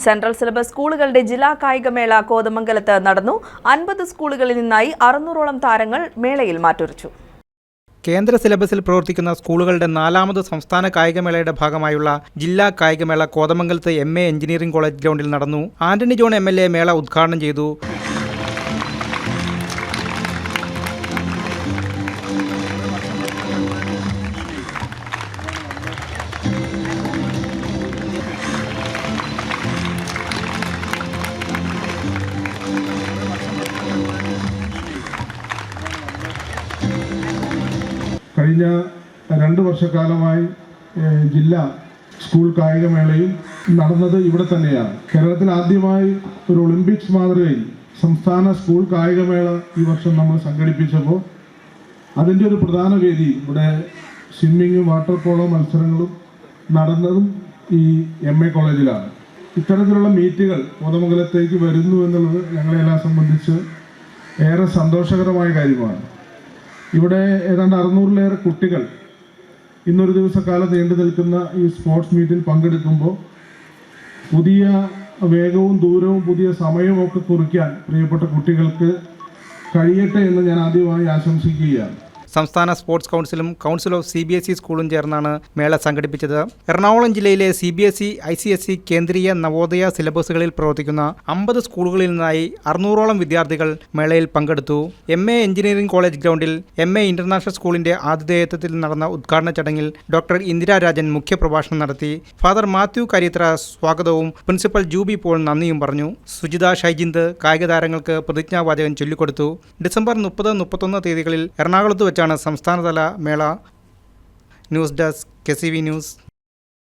Central syllabus സ്കൂളുകളുടെ ജില്ലാ കായികമേള കോതമംഗലത്ത് നടന്നു. 50 സ്കൂളുകളിൽ നിന്നായി 600ഓളം താരങ്ങൾ മേളയിൽ മാറ്റുരച്ചു. കേന്ദ്ര സിലബസിൽ പ്രവർത്തിക്കുന്ന സ്കൂളുകളുടെ 4ാമത് സംസ്ഥാന കായികമേളയുടെ ഭാഗമായുള്ള ജില്ലാ കായികമേള കോതമംഗലത്ത് MA എഞ്ചിനീയറിംഗ് കോളേജ് ഗ്രൗണ്ടിൽ നടന്നു. ആന്റണി ജോൺ MLA മേള ഉദ്ഘാടനം ചെയ്തു. കഴിഞ്ഞ 2 വർഷക്കാലമായി ജില്ലാ സ്കൂൾ കായികമേളയും നടന്നത് ഇവിടെ തന്നെയാണ്. കേരളത്തിൽ ആദ്യമായി ഒരു ഒളിമ്പിക്സ് മാതൃകയിൽ സംസ്ഥാന സ്കൂൾ കായികമേള ഈ വർഷം നമ്മൾ സംഘടിപ്പിച്ചപ്പോൾ അതിൻ്റെ ഒരു പ്രധാന വേദി ഇവിടെ സ്വിമ്മിങ്ങും വാട്ടർ പോളോ മത്സരങ്ങളും നടന്നതും ഈ MA കോളേജിലാണ്. ഇത്തരത്തിലുള്ള മീറ്റുകൾ കോതമംഗലത്തേക്ക് വരുന്നു എന്നുള്ളത് ഞങ്ങളെല്ലാം സംബന്ധിച്ച് ഏറെ സന്തോഷകരമായ കാര്യമാണ്. ഇവിടെ ഏതാണ്ട് 600-ലേറെ കുട്ടികൾ ഇന്നൊരു ദിവസക്കാലം നീണ്ടു നിൽക്കുന്ന ഈ സ്പോർട്സ് മീറ്റിൽ പങ്കെടുക്കുമ്പോൾ പുതിയ വേഗവും ദൂരവും പുതിയ സമയവും ഒക്കെ കുറിക്കാൻ പ്രിയപ്പെട്ട കുട്ടികൾക്ക് കഴിയട്ടെ എന്ന് ഞാൻ ആദ്യമായി ആശംസിക്കുകയാണ്. സംസ്ഥാന സ്പോർട്സ് കൗൺസിലും കൗൺസിൽ ഓഫ് CBSE സ്കൂളും ചേർന്നാണ് മേള സംഘടിപ്പിച്ചത്. എറണാകുളം ജില്ലയിലെ CBSE, ICSE, കേന്ദ്രീയ നവോദയ സിലബസുകളിൽ പ്രവർത്തിക്കുന്ന 50 സ്കൂളുകളിൽ നിന്നായി 600ഓളം വിദ്യാർത്ഥികൾ മേളയിൽ പങ്കെടുത്തു. MA എഞ്ചിനീയറിംഗ് കോളേജ് ഗ്രൗണ്ടിൽ MA ഇന്റർനാഷണൽ സ്കൂളിന്റെ ആതിഥേയത്വത്തിൽ നടന്ന ഉദ്ഘാടന ചടങ്ങിൽ ഡോക്ടർ ഇന്ദിരാ രാജൻ മുഖ്യപ്രഭാഷണം നടത്തി. ഫാദർ മാത്യു കരിത്ര സ്വാഗതവും പ്രിൻസിപ്പൽ ജൂബി പോൾ നന്ദിയും പറഞ്ഞു. സുജിത ഷൈജിന്ത് കായിക താരങ്ങൾക്ക് പ്രതിജ്ഞാവാചകം ചൊല്ലിക്കൊടുത്തു. ഡിസംബർ 30-31 തീയതികളിൽ എറണാകുളത്ത് വെച്ചാണ് സംസ്ഥാനതല മേള. News desk KCV news.